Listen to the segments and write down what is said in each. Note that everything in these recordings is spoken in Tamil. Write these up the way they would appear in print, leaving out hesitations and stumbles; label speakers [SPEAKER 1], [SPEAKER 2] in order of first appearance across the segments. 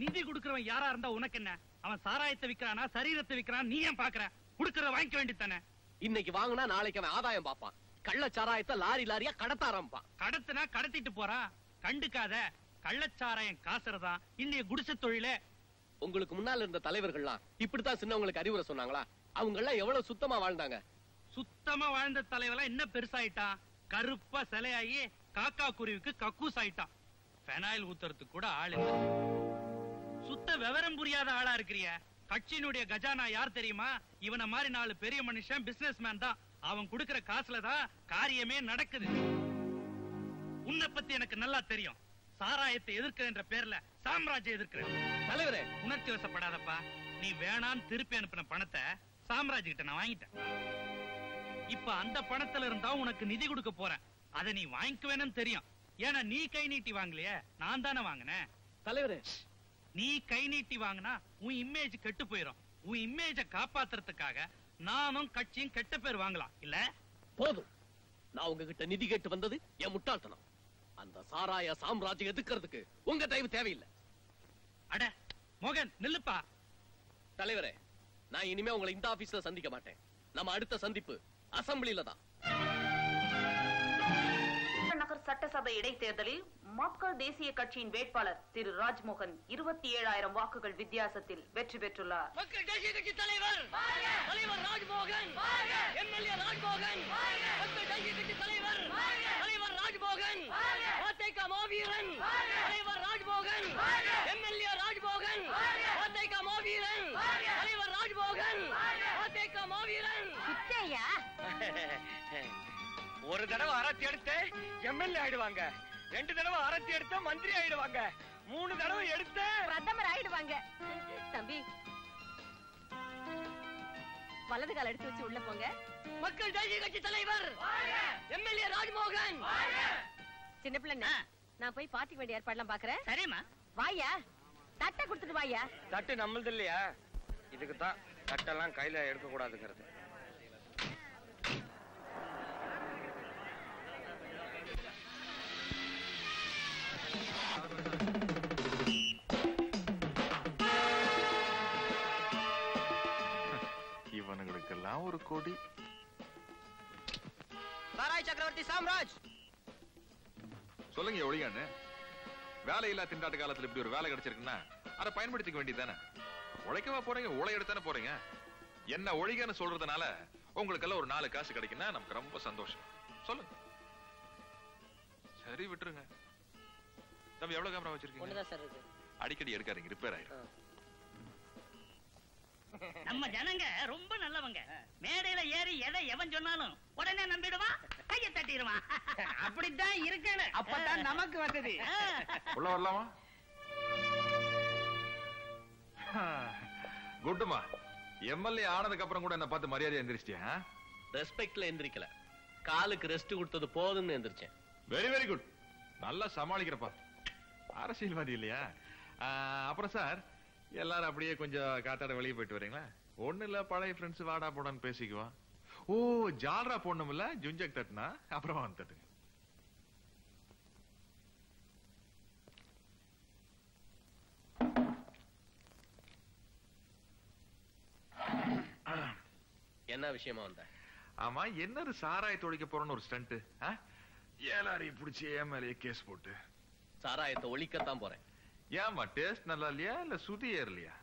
[SPEAKER 1] நிதி கொடுக்கறவன் யாரா இருந்தா உனக்கு என்ன? அவன் சாராயத்தை விக்கிறானா சரீரத்தை விக்கிறான், நீ ஏன் பாக்குற? குடுக்கறத வாங்கிக்க வேண்டியதானே.
[SPEAKER 2] இன்னைக்கு வாங்கினா நாளைக்கு அவன் ஆதாயம் பாப்பான். கள்ள சாராயத்தை லாரி லாரியா கடத்த ஆரம்பிப்பான்.
[SPEAKER 1] கடத்துனா கடத்திட்டு போறான், கண்டுக்காத. கள்ளச்சாராயம் காசுறதா இன்னைய குடிசை தொழிலே.
[SPEAKER 2] உங்களுக்கு முன்னால இருந்த தலைவர்கள்லாம் இப்படித்தான் சின்னவங்களுக்கு அறிவுரை சொன்னாங்களா? அவங்க எல்லாம் எவ்வளவு சுத்தமா வாழ்ந்தாங்க.
[SPEAKER 1] சுத்தமா வாழ்ந்த தலைவெல்லாம் என்ன பெருசாயிட்டான்? கருப்பா சிலையாகி காக்கா குருவிக்கு கக்கூஸ் ஆயிட்டான். பெனாயில் ஊத்துறதுக்கு கூட ஆள் இல்ல. சுத்த விவரம் புரியாத ஆளா இருக்கிறிய. கட்சியினுடைய கஜானா யார் தெரியுமா? இவனை மாதிரி 4 பெரிய மனுஷன் பிசினஸ் மேன் தான். அவன் கொடுக்கிற காசுலதான் காரியமே நடக்குது. உன்னை பத்தி எனக்கு நல்லா தெரியும். சாராயத்தை எதிர்க்கிற பேர்ல சாம்ராஜ்யம் எதிர்க்கிறேன்.
[SPEAKER 2] தலைவரே,
[SPEAKER 1] உணர்ச்சி வசப்படாதப்பா. நீ வேணான்னு திருப்பி அனுப்பின பணத்தை சாம்ராஜ் கிட்ட நான் வாங்கிட்டேன். இப்ப அந்த பணத்துல இருந்தா உனக்கு நிதி கொடுக்க போறேன். அதை நீ வாங்கிக்குவேன்னு தெரியும். ஏன்னா நீ கை நீட்டி வாங்கலையே, நான் தானே வாங்கினேன்.
[SPEAKER 2] தலைவரே,
[SPEAKER 1] நீ கை நீட்டி வாங்கினா உன் இமேஜ் கெட்டு போயிடும். உன் இமேஜ காப்பாத்துறதுக்காக நானும் கட்சியும் கெட்ட பேர் வாங்கலாம் இல்ல?
[SPEAKER 2] போதும். நான் உங்ககிட்ட நிதி கேட்டு வந்தது என் முட்டாள்தனம். அந்த சாராய சாம்ராஜ்யம் எதுக்கிறதுக்கு உங்க தயவு தேவையில்லை.
[SPEAKER 1] அட மோகன் நில்லுப்பா.
[SPEAKER 2] தலைவரே, நான் இனிமே உங்களை இந்த ஆபீஸ்ல சந்திக்க மாட்டேன். நம்ம அடுத்த சந்திப்பு அசம்பிளில தான்.
[SPEAKER 3] நகர் சட்டசபை இடைத்தேர்தலில் மக்கள் தேசிய கட்சியின் வேட்பாளர் திரு ராஜ்மோகன் 27,000 வாக்குகள் வித்தியாசத்தில் வெற்றி பெற்றுள்ளார்.
[SPEAKER 2] மக்கள் தேசிய கட்சி தலைவர் தலைவர் ராஜ்மோகன், எம்எல்ஏ ராஜ்மோகன், மக்கள் தேசிய கட்சி தலைவர் தலைவர் ராஜ்மோகன், அதிக மாவீரன் தலைவர் ராஜ்மோகன், எம்எல்ஏ ராஜ்மோகன், அதிக மாவீரன் தலைவர் ராஜ்மோகன், அதிக மாவீரன்.
[SPEAKER 4] ஒரு தடவை அரத்தி எடுத்து எம்எல்ஏ ஆயிடுவாங்க, 2 தடவை அரத்தி எடுத்து மந்திரி ஆயிடுவாங்க, 3 தடவை எடுத்து
[SPEAKER 5] பிரதமர் ஆயிடுவாங்க. தம்பி, வலது கால் எடுத்து வச்சு உள்ள போங்க.
[SPEAKER 2] மக்கள் தேசிய கட்சி தலைவர் எம்எல்ஏ ராஜ்மோகன்.
[SPEAKER 5] சின்ன பிள்ளை, நான் போய் பாத்துக்க வேண்டிய ஏற்பாடுலாம் பாக்குறேன்.
[SPEAKER 1] சரிம்மா.
[SPEAKER 5] வாயா, தட்டை கொடுத்துட்டு வாயா.
[SPEAKER 4] தட்டு நம்மளது இல்லையா? இதுக்குதான் தட்டெல்லாம் கையில எடுக்க கூடாதுங்கிறது.
[SPEAKER 6] இவனுங்களுக்கெல்லாம் ஒரு கொடி.
[SPEAKER 2] சாராய் சக்கரவர்த்தி சாம்ராஜ்.
[SPEAKER 6] சொல்லுங்க ஒழிகான்னு. வேலையில்லா திண்டாட்ட காலத்துல இப்படி ஒரு வேலை கிடைச்சிருக்குன்னா அதை பயன்படுத்திக்க வேண்டியதானே. உழைக்கவா போறீங்க? உழை எடுத்தானே போறீங்க. என்ன ஒழிகன்னு சொல்றதுனால உங்களுக்கெல்லாம் ஒரு 4 காசு கிடைக்குன்னா நமக்கு ரொம்ப சந்தோஷம். சொல்லுங்க. சரி விட்டுருங்க. தம்பி, எவ்வளவு கேமரா வச்சிருக்கீங்க? அடிக்கடி எடுக்காதீங்க, ரிப்பேர் ஆயிடும்.
[SPEAKER 1] நம்ம ஜனங்க ரொம்ப நல்லவங்க. மேடையில ஏறி எதை எவன் சொன்னாலும் உடனே நம்பிடுவான், கையை தட்டிடுவான். அப்படித்தான் இருக்கணும். அப்பதான் நமக்கு வசதி.
[SPEAKER 6] உள்ள வரலாமா? குட்டுமா, எம்எல்ஏ ஆனதுக்கு அப்புறம் கூட என்ன பார்த்து மரியாதை எந்திரிச்சிட்டியா?
[SPEAKER 2] ரெஸ்பெக்ட்ல எந்திரிக்கல, காலுக்கு ரெஸ்ட் கொடுத்தது போதும்னு எந்திரிச்சேன்.
[SPEAKER 6] Very very good. நல்லா சமாளிக்கிறப்பா. அரசியல்வாதி இல்லையா? அப்புறம் சார், எல்லாரும் அப்படியே கொஞ்சம் காத்தாட வெளியே போயிட்டு வரீங்களா? ஒண்ணு இல்ல, பழைய ஃப்ரெண்ட்ஸ் வாடா போடான்னு பேசிக்குவான். ஓ, ஜால்ரா போடணும் இல்ல, ஜுஞ்சக் தட்டுனா அப்புறமா வந்து தட்டுங்க.
[SPEAKER 2] என்ன விஷயமா வந்த?
[SPEAKER 6] ஆமா, என்னது சாராய தொழிக்க போறோன்னு ஒரு ஸ்டண்ட். எல்லாரையும் பிடிச்சி ஏமாலையே கேஸ் போட்டு
[SPEAKER 2] சாராயத்தை ஒழிக்கத்தான் போறேன்.
[SPEAKER 6] ஏமா, டேஸ்ட் நல்லா இல்லையா இல்ல சுதி ஏறலையா?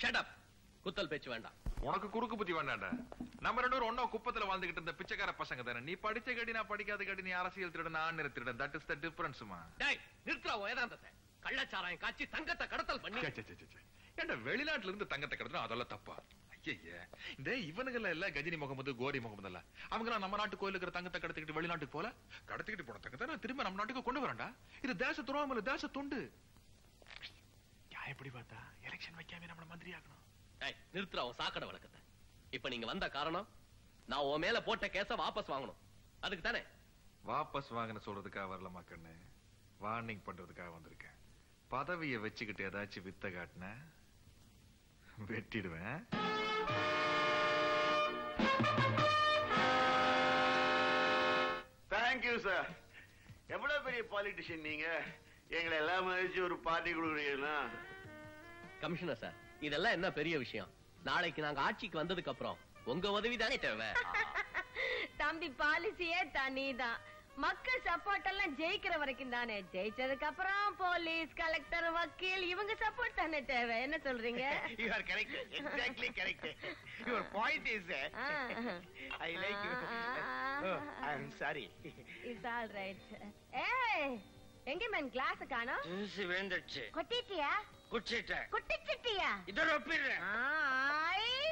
[SPEAKER 2] Shut up. குத்தல் பேச்சு வேண்டாம்.
[SPEAKER 6] உனக்கு குறுக்கு புத்தி வேண்டாண்டா. நம்ம 2 பேரும் ஒன்னா குப்பத்துல வாழ்ந்துகிட்டு இருந்த பிச்சைக்கார பசங்க தானே. நீ படிச்ச கடி, நான் படிக்காத கடி. நீ அரசியல் திருடன், நான் திருடன். That is the டிஃபரன்ஸ்மா.
[SPEAKER 2] டேய், நிறுத்துறா வேதாந்தத்தை. கள்ளச்சாராயம் காய்ச்சி தங்கத்தை கடத்தல் பண்ணி.
[SPEAKER 6] ஏண்டா, வெளிநாட்டுல இருந்து தங்கத்தை கடத்தணும் அதெல்லாம் தப்பா? ஐயா, இந்த இவனுங்கள இல்ல, கஜினி முகமது, கோரி முகமது இல்ல, அவங்க நம்ம நாட்டு கோயிலுக்கு இருக்கிற தங்கத்தை கடத்திக்கிட்டு வெளிநாட்டுக்கு போல, கடத்திக்கிட்டு போன தங்கத்தை நான் திரும்ப நம்ம நாட்டுக்கு கொண்டு வரேன்டா. இது தேச துரோகம் இல்ல, தேச தொண்டு. எப்படி பார்த்தா எலெக்ஷன் வைக்காம நம்ம மந்திரி ஆகணும்.
[SPEAKER 2] நிறுத்துறா சாக்கடை வழக்கத்தை. இப்ப நீங்க வந்த காரணம், நான் உன் மேல போட்ட கேஸ வாபஸ் வாங்கணும். அதுக்கு தானே?
[SPEAKER 6] வாபஸ் வாங்கின சொல்றதுக்காக வரலமா கண்ணு, வார்னிங் பண்றதுக்காக வந்திருக்கேன். பதவியை வச்சுக்கிட்டு ஏதாச்சும் வித்த காட்டின வெட்டிடுவேன்.
[SPEAKER 7] Thank you sir. எவ்வளவு பெரிய பாலிட்டிஷியன் நீங்க. எங்களை எல்லாம் மதிச்சு ஒரு பார்ட்டி கொடுக்குறீங்கன்னா
[SPEAKER 2] கமிஷனர் சார், இதெல்லாம் என்ன பெரிய விஷயம்? நாளைக்கு நாங்க ஆட்சிக்கு வந்ததுக்கு அப்புறம் உங்க உதவி தானே தேவை.
[SPEAKER 5] தம்பி பாலிசியே தனிதான். மக்கள் சப்போர்ட் எல்லாம் ஜெயிக்கிற வரைக்கும் தானே. ஜெயிச்சதுக்கு அப்புறம் போலீஸ், கலெக்டர், வக்கீல் இவங்க சப்போர்ட் தானே தேவை. என்ன சொல்றீங்க?
[SPEAKER 7] You are correct. Exactly correct. Your point is I like you. Oh, I am sorry.
[SPEAKER 5] It's all right. ஏய், எங்க மேன் கிளாஸ் காணோம்?
[SPEAKER 4] ஜூஸ் வேந்துச்சு.
[SPEAKER 5] கொட்டிட்டியா?
[SPEAKER 4] குடிச்சிட்டேன்.
[SPEAKER 5] குட்டிச்சிட்டியா?
[SPEAKER 4] இதோ ஒப்பிடுறேன்.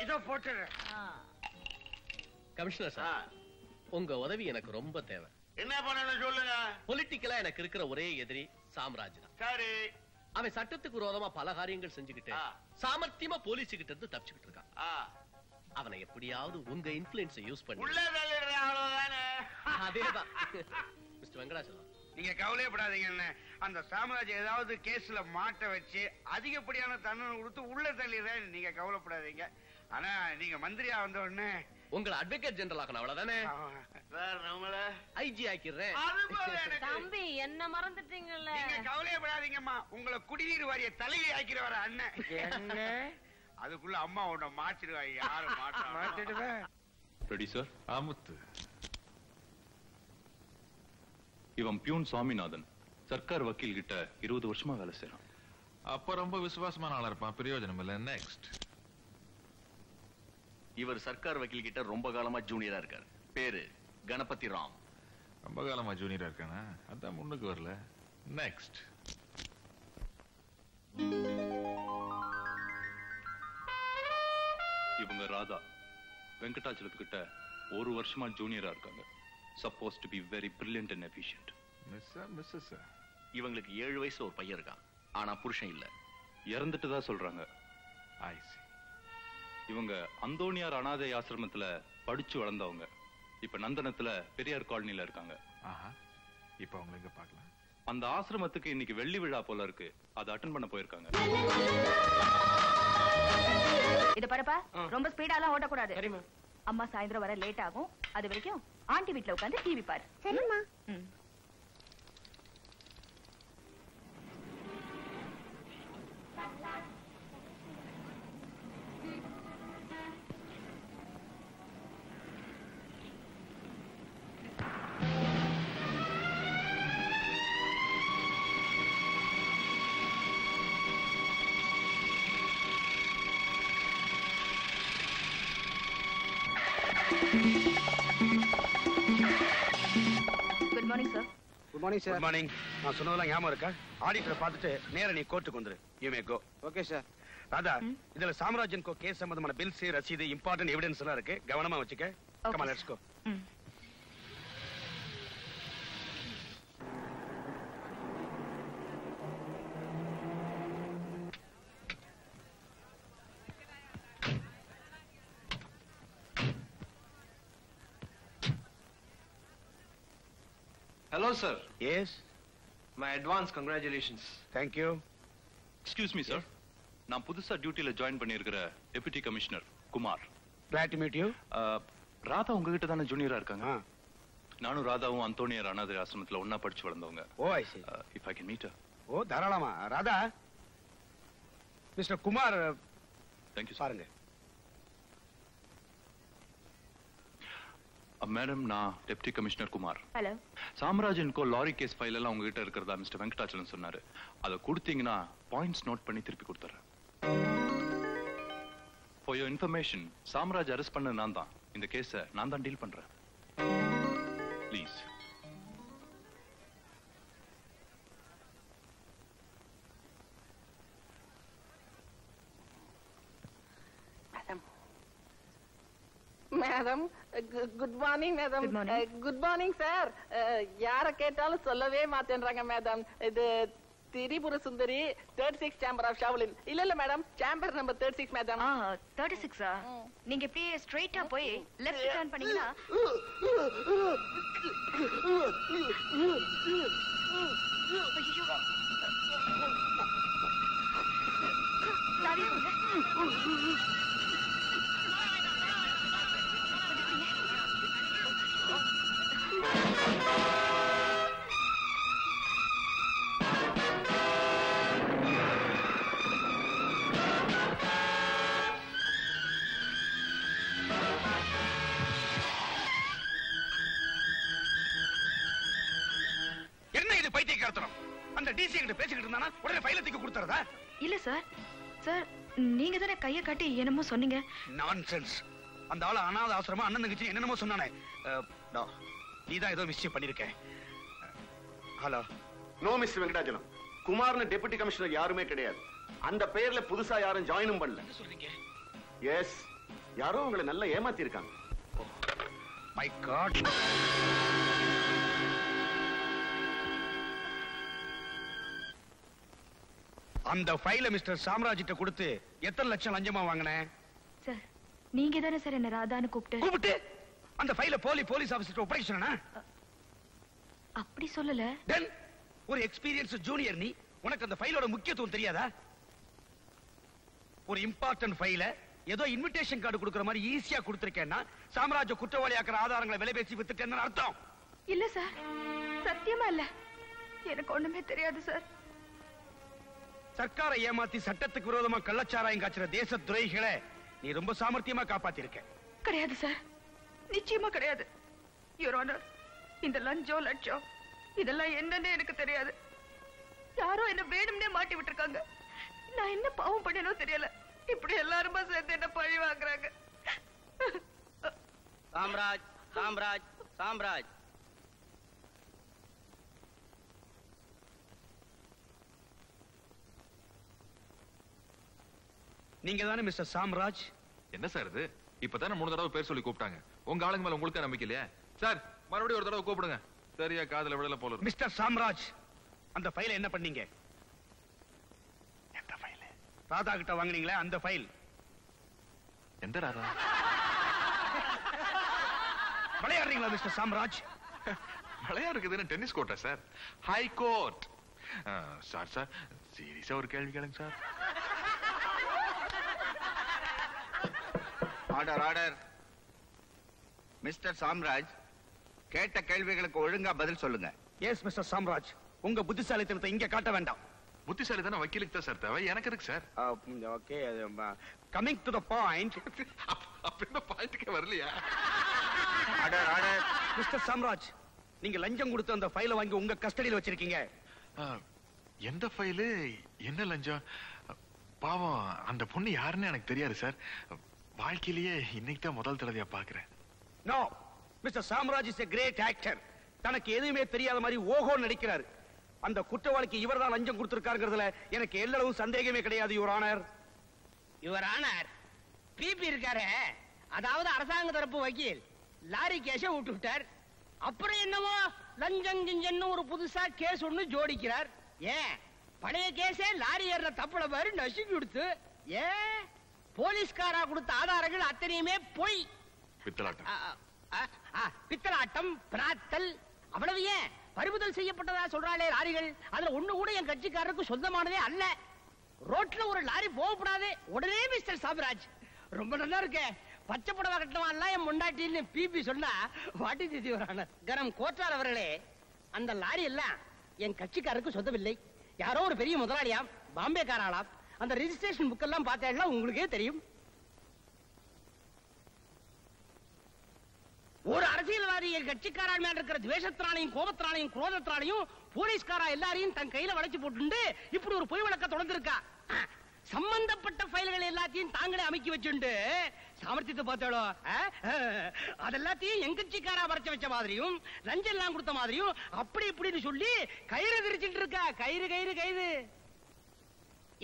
[SPEAKER 4] இதோ போட்டுறேன்.
[SPEAKER 2] கமிஷனர் சார், உங்க உதவி எனக்கு ரொம்ப தேவை.
[SPEAKER 7] என்ன பண்ணணும் சொல்லுங்க.
[SPEAKER 2] பொலிட்டிக்கலா எனக்கு இருக்கிற ஒரே எதிரி சாம்ராஜ் தான்.
[SPEAKER 7] சரி.
[SPEAKER 2] அவன் சட்டத்துக்கு விரோதமா பல காரியங்கள் செஞ்சுக்கிட்டு சாமர்த்தியமா போலீஸ் கிட்ட இருந்து தப்பிச்சுக்கிட்டு இருக்கான். அவனை எப்படியாவது உங்க இன்ஃப்ளூயன்ஸை யூஸ் பண்ணி
[SPEAKER 7] உள்ள தள்ளிடுறேன், அவ்வளவுதானே.
[SPEAKER 2] அதேதான். மிஸ்டர் வெங்கடாச்சலம்,
[SPEAKER 7] நீங்க கவலையப்படாதீங்க. அந்த சாம்ராஜ் ஏதாவது கேஸ்ல மாட்ட வச்சு அதிகப்படியான தண்டனை கொடுத்து உள்ள தள்ளிடுறேன். நீங்க கவலைப்படாதீங்க. ஆனா நீங்க மந்திரியா வந்த உடனே
[SPEAKER 2] உங்களை அட்வொகேட் ஜெனரல் ஆக்கணும், அவ்வளவுதானே?
[SPEAKER 7] நம்மள
[SPEAKER 2] ஐஜி ஆக்கிடுறேன்.
[SPEAKER 5] தம்பி என்ன மறந்துட்டீங்கல்ல?
[SPEAKER 7] நீங்க கவலையப்படாதீங்கம்மா. உங்களை குடிநீர் வாரிய தலைவி ஆக்கிறவர அண்ணன்.
[SPEAKER 4] என்ன?
[SPEAKER 7] அதுக்குள்ள அம்மா உன்னை மாத்திடுவாங்க. யாரும் மாத்திடுவேன்.
[SPEAKER 8] Ready sir?
[SPEAKER 6] ஆமுத்து,
[SPEAKER 8] இவன் பியூன் சுவாமிநாதன். சர்க்கார் வக்கீல் கிட்ட 20 வருஷமா வேலை செய்யறான்.
[SPEAKER 6] அப்ப ரொம்ப விசுவாசமான ஆளா இருப்பான். பிரயோஜனம் இல்ல. நெக்ஸ்ட்.
[SPEAKER 9] இவர் சர்க்கார் வக்கீல் கிட்ட ரொம்ப காலமா ஜூனியரா இருக்காரு. பேரு கணபதி ராம்.
[SPEAKER 6] ரொம்ப காலமா ஜூனியரா இருக்கானா? அதான் முன்னுக்கு வரல. நெக்ஸ்ட்.
[SPEAKER 8] இவங்க ராதா. வெங்கடாச்சலத்துக்கிட்ட 1 வருஷமா ஜூனியரா இருக்காங்க. Suppose to be very brilliant and efficient.
[SPEAKER 6] Missus
[SPEAKER 9] இவங்களுக்கு 7 வயசுல ஒரு பையன் இருக்கான். ஆனா புருஷன் இல்ல.
[SPEAKER 8] இறந்துட்டு தான் சொல்றாங்க.
[SPEAKER 6] ஐ சி.
[SPEAKER 8] இவங்க அந்தோனியார் அனாதை ஆசிரமத்துல படிச்சு வளர்ந்தவங்க. இப்ப நந்தனத்துல பெரியார் காலனில இருக்காங்க.
[SPEAKER 6] ஆஹா. இப்ப அவங்க எங்க பார்க்கலாம்?
[SPEAKER 8] அந்த ஆசிரமத்துக்கு இன்னைக்கு வெள்ளி விழா போல இருக்கு. அதை அட்டெண்ட் பண்ண போயிருக்காங்க.
[SPEAKER 10] இத பாருப்பா, ரொம்ப ஸ்பீடாலாம் ஓட்டக்கூடாது. சரிம்மா. அம்மா சாயந்தரம் வர லேட் ஆகும். அது வரைக்கும் ஆண்டி வீட்ல உட்கார்ந்து டிவி பாரு. சரிம்மா. Good morning sir.
[SPEAKER 7] Good morning sir. Good morning. நான் சொன்னதெல்லாம் ஞாபகம் இருக்கா? ஆடிட்டரை பார்த்துட்டு நேரா நீ கோர்ட்டுக்கு வந்துரு. You may go. Okay sir. Radha, இதுல சாம்ராஜன் கோ கேஸ் சம்பந்தமான பில்ஸ், ரசீது, இம்பார்ட்டன்ட் எவிடன்ஸ் எல்லாம் இருக்கு. கவனமா வச்சுக்க. Come on, let's go.
[SPEAKER 11] Hello, sir.
[SPEAKER 7] Yes.
[SPEAKER 11] My advance congratulations.
[SPEAKER 7] Thank you.
[SPEAKER 8] Excuse me sir. நான் புதுசா டியூட்டில ஜாயின் பண்ணியிருக்கிற deputy commissioner Kumar.
[SPEAKER 7] Glad to meet you.
[SPEAKER 8] Radha உங்ககிட்ட தானே ஜூனியரா இருக்காங்க? நானும் ராதாவும் அந்தோனியார் அனாதை ஆசிரமத்துல ஒன்னா படிச்சு வளர்ந்தவங்க.
[SPEAKER 7] ஓ, I see.
[SPEAKER 8] If I can meet her.
[SPEAKER 7] ஓ, தாராளமா. Radha, mister Kumar.
[SPEAKER 8] Thank you, sir.
[SPEAKER 7] பாருங்க.
[SPEAKER 8] மேடம், நான் deputy commissioner Kumar.
[SPEAKER 10] Hello.
[SPEAKER 8] Samrajan கோ லாரி கேஸ் ஃபைல் எல்லாம் உங்ககிட்ட இருக்கிறதா மிஸ்டர் வெங்கடாச்சலம் சொன்னாரு. அதை கொடுத்தீங்கன்னா பாயிண்ட்ஸ் நோட் பண்ணி திருப்பி கொடுத்துறேன். For your information, Samraj arrest பண்ண நான் தான். இந்த கேஸை நான் தான் டீல் பண்றேன். Please.
[SPEAKER 12] Madam, good morning madam. Good morning sir. யார கேட்டாலும் சொல்லவே மாட்டேன்றாங்க மேடம். இது Tripura Sundari 36 chamber of Shaolin. இல்ல மேடம், சேம்பர் நம்பர் 36 மேடம்.
[SPEAKER 10] 36ஆ? நீங்க இப்படியே ஸ்ட்ரைட்டா போய் லெஃப்ட் டர்ன் பண்ணீங்கன்னா சாவி கொடுங்க.
[SPEAKER 7] சொன்னா உடனே ஃபைல தூக்கி கொடுத்துறதா?
[SPEAKER 10] இல்ல சார். சார் நீங்க தானே கைய காட்டி என்னமோ சொன்னீங்க.
[SPEAKER 7] நான்சென்ஸ். அந்த ஆளு அனாதை ஆசிரமா அண்ணன் தங்கச்சி என்னென்னமோ சொன்னானே. நீதான் ஏதோ மிஸ்டேக் பண்ணிருக்க. Hello.
[SPEAKER 9] No mister Venkatachalam. குமார்னு deputy commissioner யாருமே கிடையாது. அந்த பெயர்ல புதுசா யாரும் ஜாயினும் பண்ணல.
[SPEAKER 7] என்ன சொல்றீங்க?
[SPEAKER 9] எஸ், யாரோ உங்களை நல்லா ஏமாத்தி இருக்காங்க.
[SPEAKER 7] My god. அந்த ஃபைல மிஸ்டர் சாம்ராஜ்கிட்ட கொடுத்து எத்தனை லட்சம் லஞ்சமா வாங்கின?
[SPEAKER 10] சார் நீங்க தானே சார் என்ன ராதான்னு
[SPEAKER 7] கூப்பிட்டு அந்த ஃபைல போலீஸ் ஆபீசர் ஒப்படைக்க சொன்னா?
[SPEAKER 10] அப்படி சொல்லல.
[SPEAKER 7] தென் ஒரு எக்ஸ்பீரியன்ஸ் ஜூனியர் நீ, உனக்கு அந்த ஃபைலோட முக்கியத்துவம் தெரியாதா? ஒரு இம்பார்ட்டன்ட் ஃபைல ஏதோ இன்விடேஷன் கார்டு கொடுக்கிற மாதிரி ஈஸியா கொடுத்திருக்கேன்னா சாம்ராஜ்ய குற்றவாளியாக்குற ஆதாரங்களை விலை பேசி வித்துட்டேன்னு அர்த்தம்.
[SPEAKER 10] இல்ல சார், சத்தியமா இல்ல. எனக்கு ஒண்ணுமே தெரியாது சார்.
[SPEAKER 7] சர்க்காரை ஏமாத்தி சட்டத்துக்கு விரோதமா கள்ளச்சாராயம் காய்ச்சற தேச துரோகிகளை நீ ரொம்ப சாமர்த்தியமா காப்பாத்தி இருக்க.
[SPEAKER 10] கிடையாது சார், நிச்சயமா கிடையாது. யுவர் ஆனர், இந்த லஞ்சம் லட்சம் இதெல்லாம் என்னன்னு எனக்கு தெரியாது. யாரோ என்ன வேணும்னே மாட்டி விட்டுருக்காங்க. நான் என்ன பாவம் பண்ணனோ தெரியல. இப்படி எல்லாருமா சேர்ந்து என்ன பழி வாங்குறாங்க.
[SPEAKER 13] சாம்ராஜ் சாம்ராஜ் சாம்ராஜ்.
[SPEAKER 7] நீங்க தானே மிஸ்டர் சாம்ராஜ்?
[SPEAKER 6] என்ன சார் இது? இப்பதானே 3 தடவை பேர் சொல்லி கூப்பிட்டாங்க. உங்க ஆளுங்க மேல உங்களுக்கு நம்பிக்கை இல்லையா சார்? மறுபடியும் ஒரு தடவை கூப்பிடுங்க. சரியா காதுல விடல போல.
[SPEAKER 7] மிஸ்டர் சாம்ராஜ், அந்த ஃபைலை என்ன பண்ணீங்க? எந்த ஃபைல்? ராதா கிட்ட வாங்குனீங்களே அந்த ஃபைல்.
[SPEAKER 6] எந்த ராதா?
[SPEAKER 7] விளையாடுறீங்களா mister Samraj?
[SPEAKER 6] விளையாடுறதுன்னு tennis கோர்ட்டா sir? High court. Sir sir சீரியஸா ஒரு கேள்வி கேளுங்க sir.
[SPEAKER 14] Order order. Mister Samraj, கேட்ட கேள்விகளுக்கு ஒழுங்கா பதில் சொல்லுங்க.
[SPEAKER 7] எஸ் மிஸ்டர் சாம்ராஜ், உங்க புத்திசாலித்தனத்தை இங்க காட்ட வேண்டாம்.
[SPEAKER 6] புத்திசாலித்தன வக்கீலுக்கு தான் சார் தேவை, எனக்கு இருக்கு sir.
[SPEAKER 7] Okay, coming to the point.
[SPEAKER 6] அப்படியே பாயிண்ட்க்கே வரலையா?
[SPEAKER 14] Order order.
[SPEAKER 7] மிஸ்டர் சாம்ராஜ், நீங்க லஞ்சம் கொடுத்து அந்த ஃபைலை வாங்கி உங்க கஸ்டடியில் வச்சிருக்கீங்க.
[SPEAKER 6] எந்த ஃபைலு, என்ன லஞ்சம்? பாவம் அந்த பொண்ணு யாருன்னு எனக்கு தெரியாது சார். வாழ்க்கையிலேயே இன்னைக்கு தான் முதல் தடவையா பாக்குறேன்.
[SPEAKER 7] No, mister Samraj is a great actor. தனக்கு எதுவுமே தெரியாத மாதிரி ஓஹோ நடிக்கிறார். அந்த குற்றவாளிக்கு இவர்தான் லஞ்சம் கொடுத்திருக்காருங்கிறதுல எனக்கு எல்லளவும் சந்தேகமே கிடையாது your honour.
[SPEAKER 13] Your honour, PP இருக்காரு, அதாவது அரசாங்க தரப்பு வக்கீல் லாரி கேஸ விட்டு விட்டார். அப்புறம் என்னவோ லஞ்சம் கிஞ்சன்னு ஒரு புதுசா கேஸ் ஒண்ணு ஜோடிக்கிறார். ஏன் பழைய கேஸே லாரி ஏற தப்புல மாதிரி நசுக்கி கொடுத்து, ஏன் போலீஸ்காரா கொடுத்த ஆதாரங்கள் அத்தனையுமே பொய்.
[SPEAKER 6] பித்தலாட்டம்,
[SPEAKER 13] பித்தலாட்டம், பிராத்தல், அவ்வளவு ஏன் பறிமுதல் செய்யப்பட்டதா சொல்றாளே லாரிகள், அதுல ஒண்ணு கூட என் கட்சிக்காரருக்கு சொந்தமானதே அல்ல. ரோட்ல ஒரு லாரி போகப்படாது. உடனே மிஸ்டர் சாம்ராஜ், ரொம்ப நல்லா இருக்க, பச்சை புடவை கட்டணம் என் முண்டாட்டின்னு பிபி சொன்னா வாட்டி திதி வரான கரம் கோட்டார் அவர்களே, அந்த லாரி எல்லாம் என் கட்சிக்காரருக்கு சொந்தமில்லை. யாரோ ஒரு பெரிய முதலாளியாம், பாம்பே காராளாம். அந்த ரெஜிஸ்ட்ரேஷன் புக் எல்லாம் பார்த்தா உங்களுக்கே தெரியும். ஒரு அரசியல்வாதி என் கட்சிக்காரன் மேல இருக்கிற துவேஷத்தினாலையும் கோபத்தினாலையும் குரோதத்தினாலையும் போலீஸ்காரா எல்லாரையும் தன் கையில வளைச்சு போட்டு இப்படி ஒரு பொய் வழக்க தொடர்ந்திருக்கா. சம்பந்தப்பட்ட ஃபைல்கள் எல்லாத்தையும் தாங்களே அமைக்கி வச்சுண்டு சாமர்த்தியத்தை பார்த்தாலோ அதெல்லாத்தையும் என் கட்சிக்காரா வரைச்சு வச்ச மாதிரியும் லஞ்சம் எல்லாம் கொடுத்த மாதிரியும் அப்படி இப்படின்னு சொல்லி கயிறு விரிச்சிட்டு இருக்கா. கயிறு கயிறு கயிறு.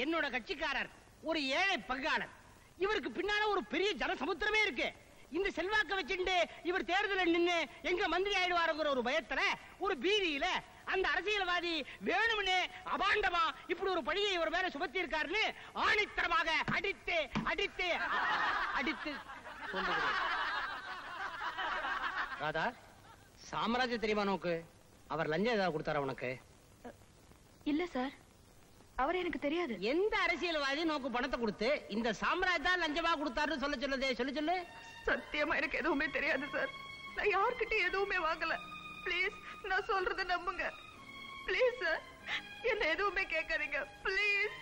[SPEAKER 13] என்னோட கட்சிக்காரர் ஒரு ஏழை பங்காளர். இவருக்கு பின்னால ஒரு பெரிய ஜனசமுத்திரமே இருக்கு. இந்த செல்வாக்க வச்சுட்டு இவர் தேர்தலில் நின்னு எங்க மந்திரி ஆயிடுவாருங்கிற ஒரு பயத்துல ஒரு பீதியில அந்த அரசியல்வாதி வேணும்னே அபாண்டமா இப்படி ஒரு பழியை இவர் மேல சுமத்தி இருக்காருன்னு ஆணித்தரமாக அடித்து அடித்து அடித்து சொல்லுகிறேன். ராதா, சாம்ராஜ்ய தெரியுமா நோக்கு? அவர் லஞ்சம் ஏதாவது கொடுத்தாரா உனக்கு?
[SPEAKER 10] இல்ல சார், அவர் எனக்கு தெரியாது.
[SPEAKER 13] எந்த அரசியல்வாதி நோக்கு பணத்தை கொடுத்து இந்த சாம்ராஜ் தான் லஞ்சமா கொடுத்தாருன்னு சொல்ல சொல்லுதே, சொல்லு சொல்லு.
[SPEAKER 10] சத்தியமா எனக்கு எதுவுமே தெரியாது சார். நான் யார்கிட்ட எதுவுமே வாங்கல. ப்ளீஸ் நான் சொல்றத நம்புங்க. ப்ளீஸ் சார், என்ன எதுவுமே கேட்காதீங்க ப்ளீஸ்.